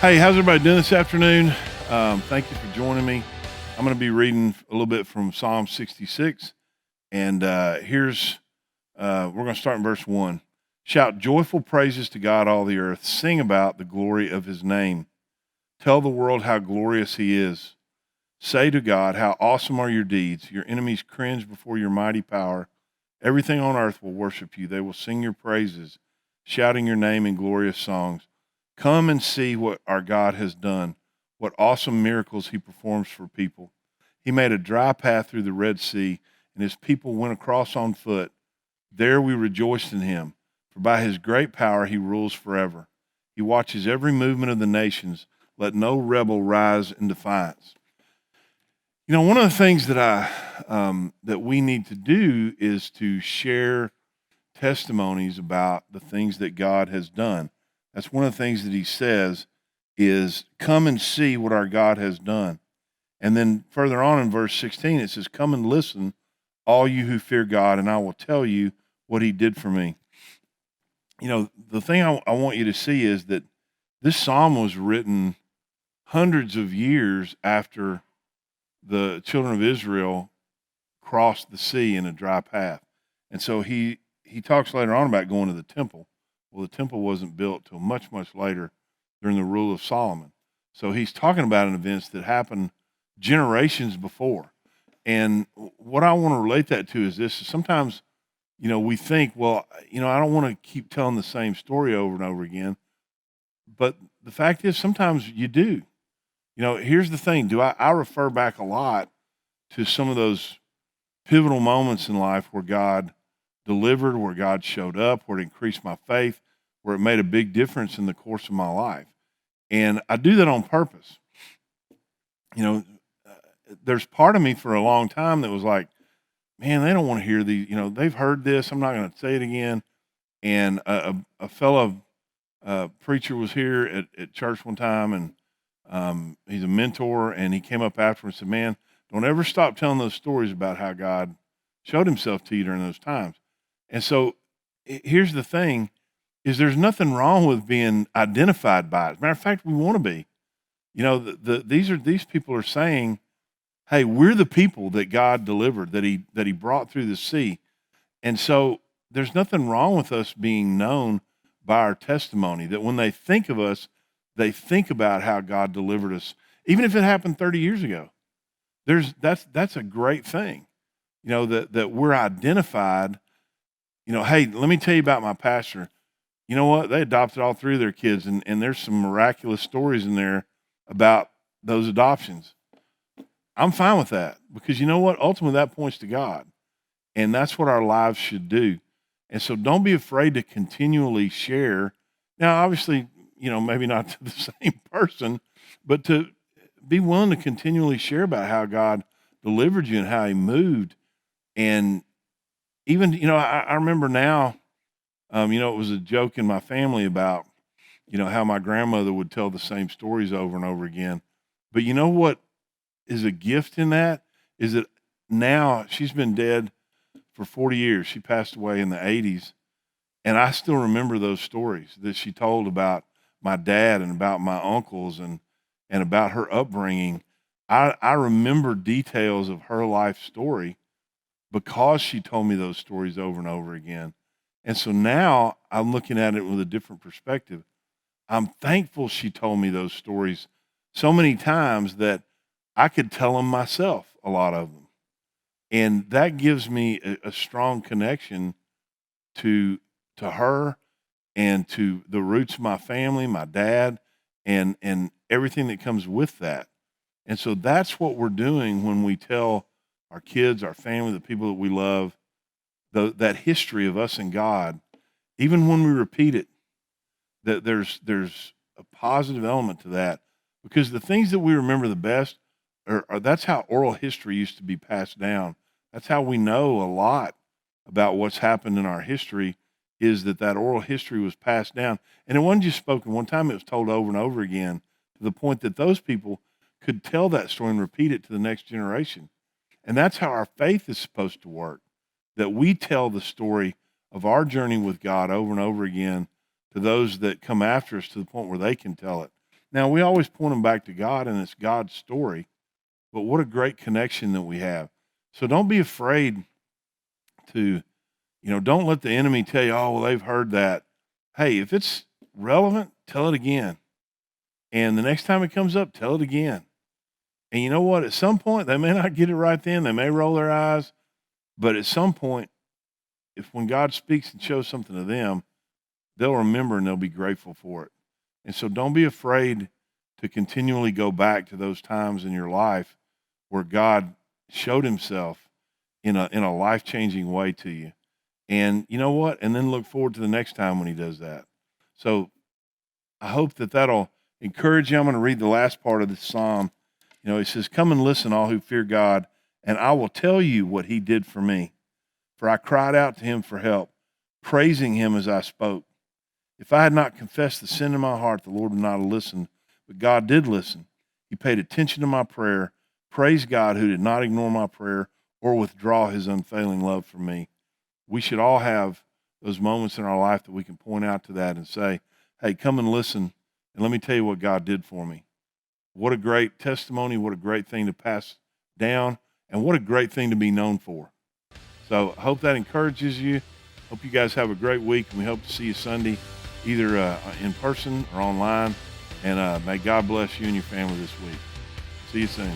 Hey, how's everybody doing this afternoon? Thank you for joining me. I'm going to be reading a little bit from Psalm 66, and we're going to start in verse 1. Shout joyful praises to God, all the earth. Sing about the glory of his name. Tell the world how glorious he is. Say to God, how awesome are your deeds. Your enemies cringe before your mighty power. Everything on earth will worship you. They will sing your praises, shouting your name in glorious songs. Come and see what our God has done, what awesome miracles he performs for people. He made a dry path through the Red Sea, and his people went across on foot. There we rejoiced in him, for by his great power he rules forever. He watches every movement of the nations. Let no rebel rise in defiance. You know, one of the things that we need to do is to share testimonies about the things that God has done. That's one of the things that he says is come and see what our God has done. And then further on in verse 16, it says, come and listen, all you who fear God, and I will tell you what he did for me. You know, the thing I want you to see is that this psalm was written hundreds of years after the children of Israel crossed the sea in a dry path. And so he talks later on about going to the temple. Well, the temple wasn't built till much, much later during the rule of Solomon. So he's talking about an event that happened generations before. And what I want to relate that to is this. Sometimes, you know, we think, well, you know, I don't want to keep telling the same story over and over again. But the fact is, sometimes you do. You know, here's the thing. I refer back a lot to some of those pivotal moments in life where God delivered, where God showed up, where it increased my faith, where it made a big difference in the course of my life. And I do that on purpose. You know, there's part of me for a long time that was like, man, they don't want to hear these, you know, they've heard this. I'm not going to say it again. And a fellow preacher was here at church one time, and he's a mentor, and he came up after and said, man, don't ever stop telling those stories about how God showed himself to you during those times. And so here's the thing is there's nothing wrong with being identified by it. As a matter of fact, we want to be. You know, these people are saying, hey, we're the people that God delivered, that he brought through the sea. And so there's nothing wrong with us being known by our testimony, that when they think of us, they think about how God delivered us, even if it happened 30 years ago. That's a great thing. You know, that we're identified. You know, hey, let me tell you about my pastor. You know what? They adopted all three of their kids, and there's some miraculous stories in there about those adoptions. I'm fine with that because you know what? Ultimately, that points to God, and that's what our lives should do. And so don't be afraid to continually share. Now, obviously, you know, maybe not to the same person, but to be willing to continually share about how God delivered you and how he moved. And even, you know, I remember now, you know, it was a joke in my family about, you know, how my grandmother would tell the same stories over and over again. But you know what is a gift in that is that now she's been dead for 40 years. She passed away in the 80s. And I still remember those stories that she told about my dad and about my uncles and about her upbringing. I remember details of her life story because she told me those stories over and over again. And so now I'm looking at it with a different perspective. I'm thankful she told me those stories so many times that I could tell them myself, a lot of them. And that gives me a strong connection to her and to the roots of my family, my dad, and everything that comes with that. And so that's what we're doing when we tell our kids, our family, the people that we love, that history of us and God. Even when we repeat it, that there's a positive element to that, because the things that we remember the best are that's how oral history used to be passed down. That's how we know a lot about what's happened in our history, is that oral history was passed down. And it wasn't just spoken one time, it was told over and over again, to the point that those people could tell that story and repeat it to the next generation. And that's how our faith is supposed to work, that we tell the story of our journey with God over and over again to those that come after us, to the point where they can tell it. Now, we always point them back to God, and it's God's story, but what a great connection that we have. So don't be afraid to, don't let the enemy tell you, oh, well, they've heard that. Hey, if it's relevant, tell it again. And the next time it comes up, tell it again. And you know what? At some point, they may not get it right then. They may roll their eyes. But at some point, if when God speaks and shows something to them, they'll remember and they'll be grateful for it. And so don't be afraid to continually go back to those times in your life where God showed himself in a life-changing way to you. And you know what? And then look forward to the next time when he does that. So I hope that that'll encourage you. I'm going to read the last part of this psalm. He says, come and listen, all who fear God, and I will tell you what he did for me. For I cried out to him for help, praising him as I spoke. If I had not confessed the sin in my heart, the Lord would not have listened. But God did listen. He paid attention to my prayer. Praise God who did not ignore my prayer or withdraw his unfailing love from me. We should all have those moments in our life that we can point out to that and say, hey, come and listen, and let me tell you what God did for me. What a great testimony, what a great thing to pass down, and what a great thing to be known for. So I hope that encourages you. Hope you guys have a great week, and we hope to see you Sunday, either in person or online. And may God bless you and your family this week. See you soon.